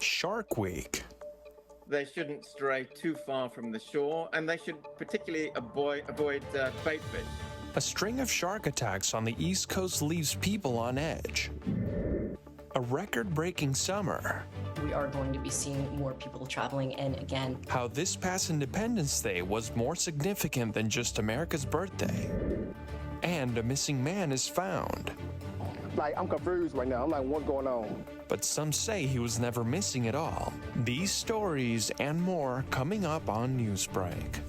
Shark Week. They shouldn't stray too far from the shore, and they should particularly avoid bait fish. A string of shark attacks on the East Coast leaves people on edge. A record-breaking summer. We are going to be seeing more people traveling in again. How this past Independence Day was more significant than just America's birthday. And a missing man is found. I'm confused right now. I'm like, what's going on? But some say he was never missing at all. These stories and more coming up on Newsbreak.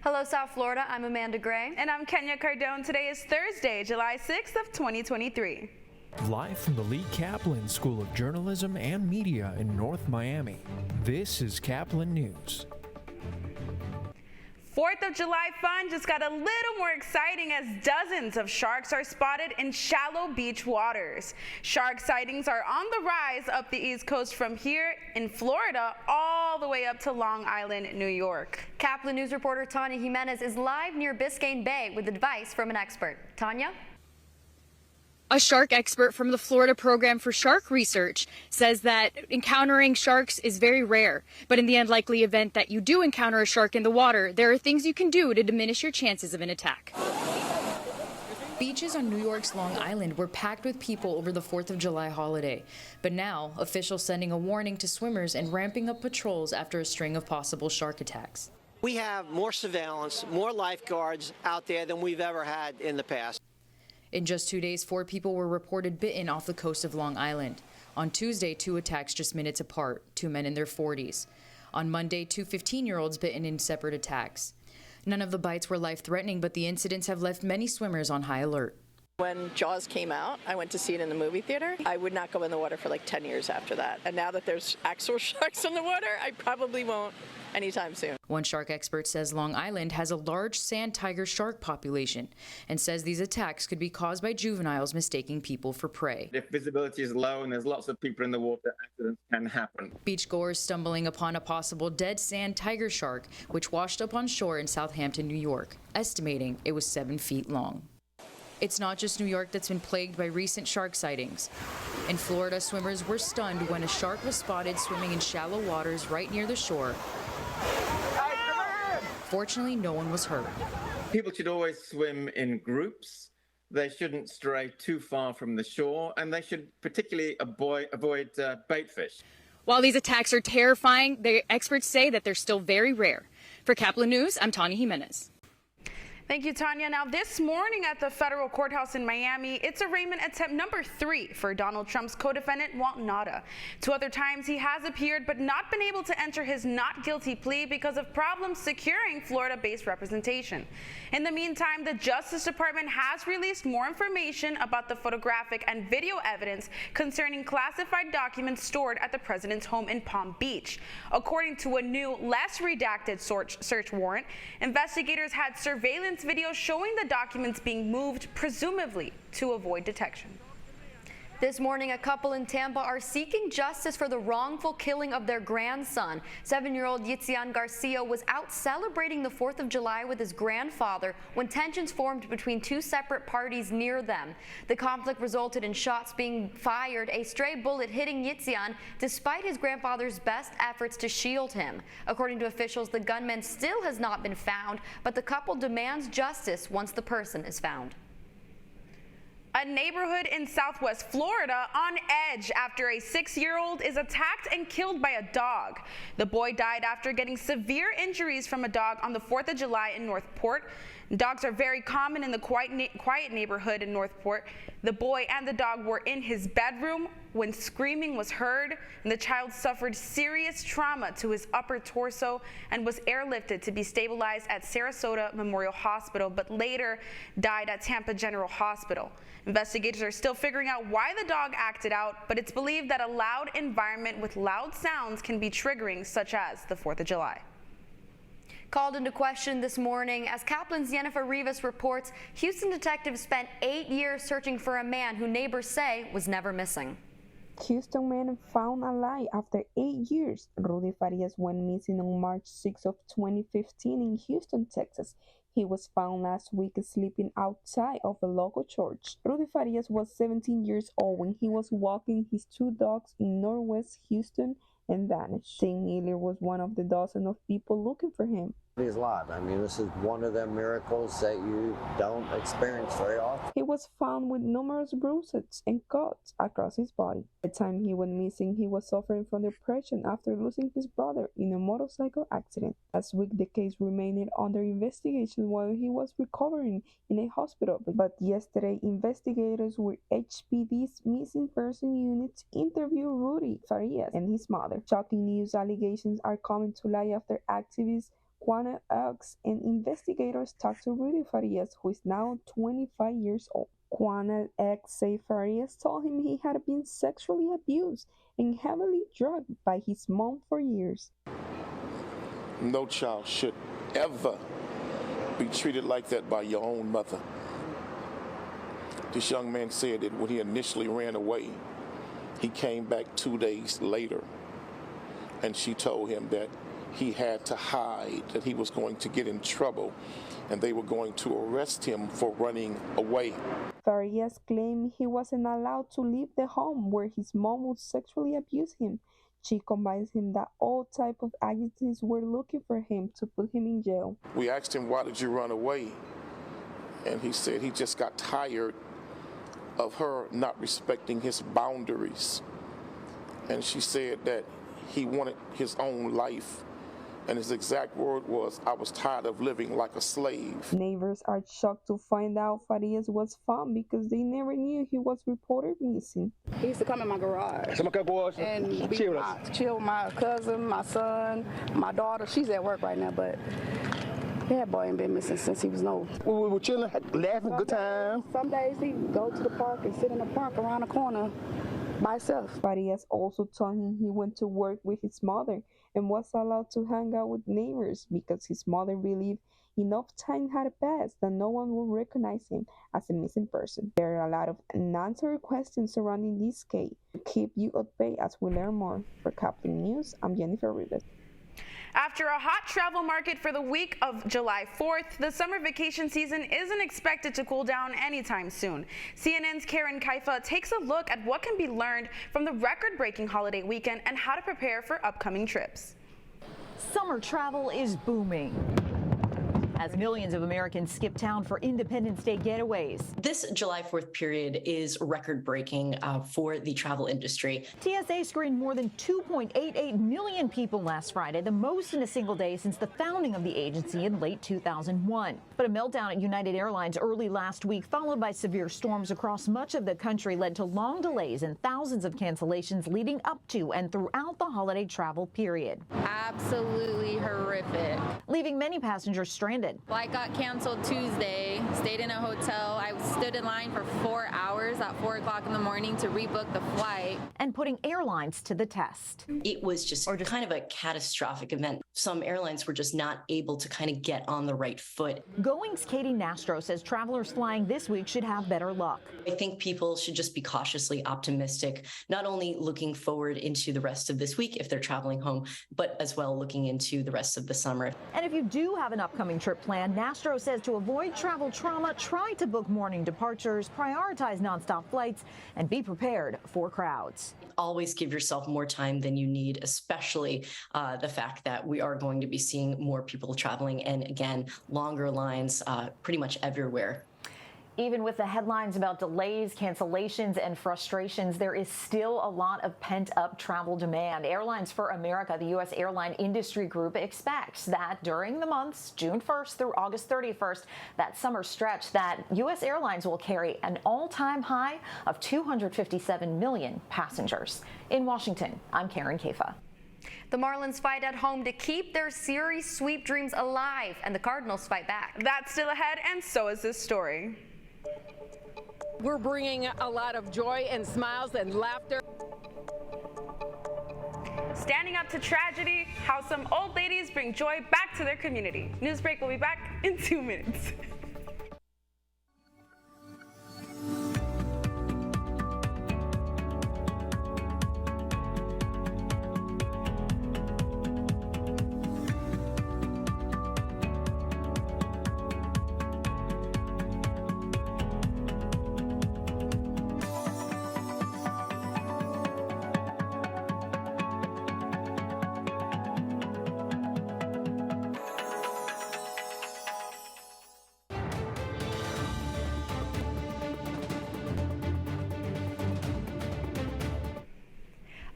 Hello, South Florida. I'm Amanda Gray. And I'm Kenya Cardone. Today is Thursday, July 6th of 2023. Live from the Lee Caplin School of Journalism and Media in North Miami, this is Caplin News. 4th of July fun just got a little more exciting as dozens of sharks are spotted in shallow beach waters. Shark sightings are on the rise up the East Coast from here in Florida all the way up to Long Island, New York. Caplin News reporter Tanya Jimenez is live near Biscayne Bay with advice from an expert. Tanya? A shark expert from the Florida Program for Shark Research says that encountering sharks is very rare, but in the unlikely event that you do encounter a shark in the water, there are things you can do to diminish your chances of an attack. Beaches on New York's Long Island were packed with people over the 4th of July holiday. But now, officials sending a warning to swimmers and ramping up patrols after a string of possible shark attacks. We have more surveillance, more lifeguards out there than we've ever had in the past. In just 2 days, 4 people were reported bitten off the coast of Long Island. On Tuesday, 2 attacks just minutes apart, 2 men in their 40s. On Monday, 2 15-year-olds bitten in separate attacks. None of the bites were life-threatening, but the incidents have left many swimmers on high alert. When Jaws came out, I went to see it in the movie theater. I would not go in the water for like 10 years after that. And now that there's actual sharks in the water, I probably won't anytime soon. One shark expert says Long Island has a large sand tiger shark population and says these attacks could be caused by juveniles mistaking people for prey. If visibility is low and there's lots of people in the water, accidents can happen. Beachgoers stumbling upon a possible dead sand tiger shark, which washed up on shore in Southampton, New York, estimating it was 7 feet long. It's not just New York that's been plagued by recent shark sightings. In Florida, swimmers were stunned when a shark was spotted swimming in shallow waters right near the shore. Fortunately, no one was hurt. People should always swim in groups. They shouldn't stray too far from the shore, and they should particularly avoid bait fish. While these attacks are terrifying, the experts say that they're still very rare. For Caplin News, I'm Tanya Jimenez. Thank you, Tanya. Now, this morning at the federal courthouse in Miami, it's arraignment attempt number 3 for Donald Trump's co-defendant, Walt Nauta. 2 other times he has appeared but not been able to enter his not guilty plea because of problems securing Florida-based representation. In the meantime, the Justice Department has released more information about the photographic and video evidence concerning classified documents stored at the president's home in Palm Beach. According to a new, less redacted search warrant, investigators had surveillance video showing the documents being moved, presumably to avoid detection. This morning, a couple in Tampa are seeking justice for the wrongful killing of their grandson. 7-year-old Yitzian Garcia was out celebrating the 4th of July with his grandfather when tensions formed between 2 separate parties near them. The conflict resulted in shots being fired, a stray bullet hitting Yitzian despite his grandfather's best efforts to shield him. According to officials, the gunman still has not been found, but the couple demands justice once the person is found. A neighborhood in Southwest Florida on edge after a 6-year-old is attacked and killed by a dog. The boy died after getting severe injuries from a dog on the 4th of July in Northport. Dogs are very common in the quiet neighborhood in Northport. The boy and the dog were in his bedroom when screaming was heard, and the child suffered serious trauma to his upper torso and was airlifted to be stabilized at Sarasota Memorial Hospital, but later died at Tampa General Hospital. Investigators are still figuring out why the dog acted out, but it's believed that a loud environment with loud sounds can be triggering, such as the 4th of July. Called into question this morning, as Caplin's Jennifer Rivas reports, Houston detectives spent 8 years searching for a man who neighbors say was never missing. Houston man found alive after 8 years. Rudy Farias went missing on March 6 of 2015 in Houston, Texas. He was found last week sleeping outside of a local church. Rudy Farias was 17 years old when he was walking his two dogs in Northwest Houston and vanished. St. Miller was one of the dozens of people looking for him. He's alive. I mean, this is one of them miracles that you don't experience very often. He was found with numerous bruises and cuts across his body. At the time he went missing, he was suffering from depression after losing his brother in a motorcycle accident. Last week, the case remained under investigation while he was recovering in a hospital. But yesterday, investigators with HPD's missing person units interviewed Rudy Farias and his mother. Shocking news allegations are coming to light after activists Quanah X and investigators talked to Rudy Farias, who is now 25 years old. Quanah X said Farias told him he had been sexually abused and heavily drugged by his mom for years. No child should ever be treated like that by your own mother. This young man said that when he initially ran away, he came back 2 days later, and she told him that he had to hide, that he was going to get in trouble, and they were going to arrest him for running away. Farias claimed he wasn't allowed to leave the home where his mom would sexually abuse him. She convinced him that all types of agencies were looking for him to put him in jail. We asked him, why did you run away? And he said he just got tired of her not respecting his boundaries. And she said that he wanted his own life. And his exact word was, I was tired of living like a slave. Neighbors are shocked to find out Farias was found because they never knew he was reported missing. He used to come in my garage and chill with my cousin, my son, my daughter. She's at work right now, but that boy ain't been missing since he was no. We were chilling, laughing, good time. Some days he'd go to the park and sit in the park around the corner by himself. Farias also told him he went to work with his mother and was allowed to hang out with neighbors because his mother believed enough time had passed that no one would recognize him as a missing person. There are a lot of unanswered questions surrounding this case. To keep you updated as we learn more. For Caplin News, I'm Jennifer Rivas. After a hot travel market for the week of July 4th, the summer vacation season isn't expected to cool down anytime soon. CNN's Karen Kaifa takes a look at what can be learned from the record-breaking holiday weekend and how to prepare for upcoming trips. Summer travel is booming as millions of Americans skip town for Independence Day getaways. This July 4th period is record-breaking for the travel industry. TSA screened more than 2.88 million people last Friday, the most in a single day since the founding of the agency in late 2001. But a meltdown at United Airlines early last week, followed by severe storms across much of the country, led to long delays and thousands of cancellations leading up to and throughout the holiday travel period. Absolutely horrific. Leaving many passengers stranded. Flight got canceled Tuesday, stayed in a hotel. I stood in line for 4 hours at 4 o'clock in the morning to rebook the flight. And putting airlines to the test. It was just kind of a catastrophic event. Some airlines were just not able to kind of get on the right foot. Going's Katie Nastro says travelers flying this week should have better luck. I think people should just be cautiously optimistic, not only looking forward into the rest of this week if they're traveling home, but as well looking into the rest of the summer. And if you do have an upcoming trip plan, Nastro says to avoid travel trauma, try to book morning departures, prioritize nonstop flights, and be prepared for crowds. Always give yourself more time than you need, especially the fact that we are going to be seeing more people traveling and, again, longer lines pretty much everywhere. Even with the headlines about delays, cancellations, and frustrations, there is still a lot of pent-up travel demand. Airlines for America, the U.S. Airline Industry Group, expects that during the months June 1st through August 31st, that summer stretch, that U.S. Airlines will carry an all-time high of 257 million passengers. In Washington, I'm Karen Kaifa. The Marlins fight at home to keep their series sweep dreams alive, and the Cardinals fight back. That's still ahead, and so is this story. We're bringing a lot of joy and smiles and laughter. Standing up to tragedy, how some old ladies bring joy back to their community. Newsbreak will be back in 2 minutes.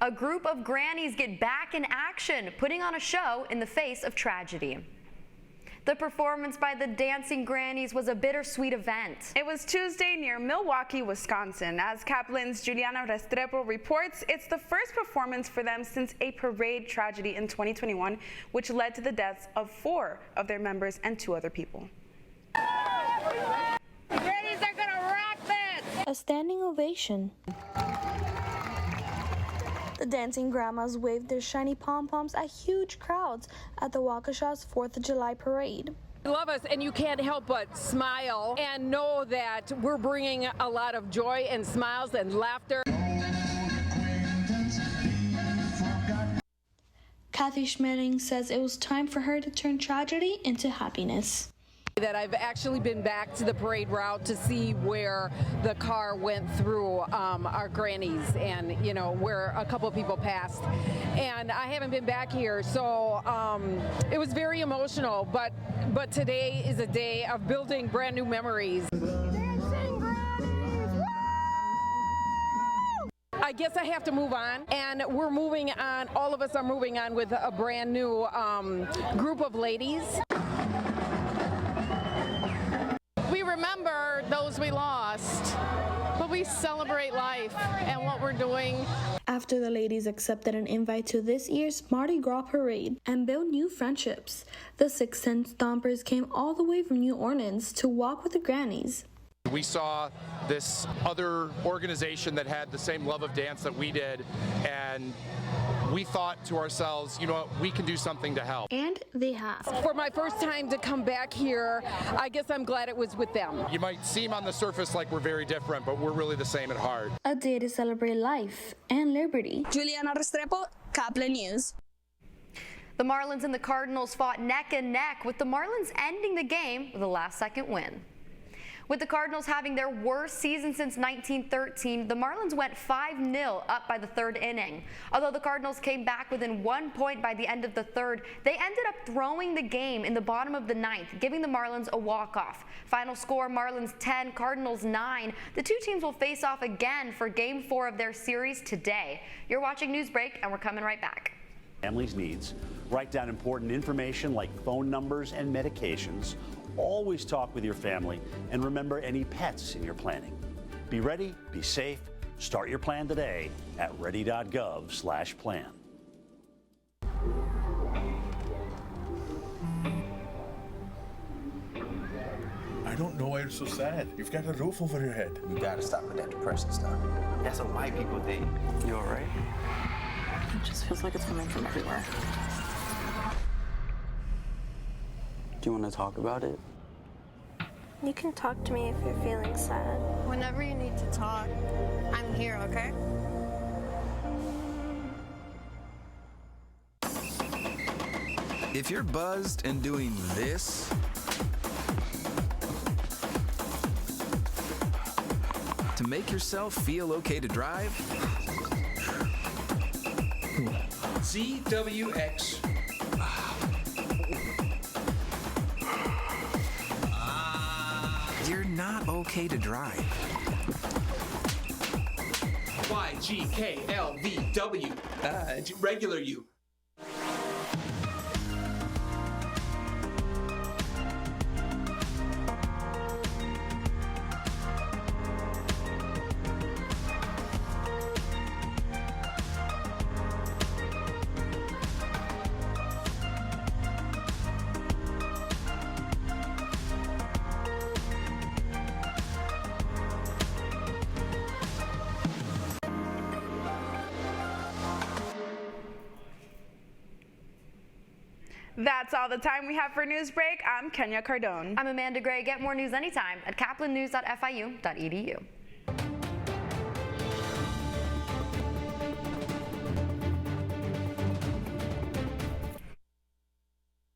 A group of grannies get back in action, putting on a show in the face of tragedy. The performance by the Dancing Grannies was a bittersweet event. It was Tuesday near Milwaukee, Wisconsin. As Caplin's Juliana Restrepo reports, it's the first performance for them since a parade tragedy in 2021, which led to the deaths of 4 of their members and 2 other people. Grannies are gonna rock this! A standing ovation. The dancing grandmas waved their shiny pom-poms at huge crowds at the Waukesha's 4th of July parade. Love us, and you can't help but smile and know that we're bringing a lot of joy and smiles and laughter. Kathy Schmeling says it was time for her to turn tragedy into happiness. That I've actually been back to the parade route to see where the car went through our grannies and, you know, where a couple of people passed. And I haven't been back here, so it was very emotional, but today is a day of building brand new memories. I guess I have to move on, and we're moving on. All of us are moving on with a brand new group of ladies. We remember those we lost, but we celebrate life and what we're doing. After the ladies accepted an invite to this year's Mardi Gras parade and built new friendships, the 610 Stompers came all the way from New Orleans to walk with the grannies. We saw this other organization that had the same love of dance that we did, and we thought to ourselves, you know what, we can do something to help. And they have. For my first time to come back here, I guess I'm glad it was with them. You might seem on the surface like we're very different, but we're really the same at heart. A day to celebrate life and liberty. Juliana Restrepo, Caplin News. The Marlins and the Cardinals fought neck and neck, with the Marlins ending the game with a last-second win. With the Cardinals having their worst season since 1913, the Marlins went 5-0 up by the 3rd inning. Although the Cardinals came back within 1 point by the end of the 3rd, they ended up throwing the game in the bottom of the 9th, giving the Marlins a walk-off. Final score, Marlins 10, Cardinals 9. The 2 teams will face off again for Game 4 of their series today. You're watching Newsbreak, and we're coming right back. Family's needs. Write down important information like phone numbers and medications. Always talk with your family, and remember any pets in your planning. Be ready, be safe. Start your plan today at ready.gov/plan. I don't know why you're so sad. You've got a roof over your head. You gotta stop with that depressing stuff. That's what white people think. You all right? It just feels like it's coming from everywhere. Do you want to talk about it? You can talk to me if you're feeling sad. Whenever you need to talk, I'm here, okay? If you're buzzed and doing this, to make yourself feel okay to drive, ZWX. you're not okay to drive. YGKLVW. Regular you. That's all the time we have for Newsbreak. I'm Kenya Cardone. I'm Amanda Gray. Get more news anytime at caplinnews.fiu.edu.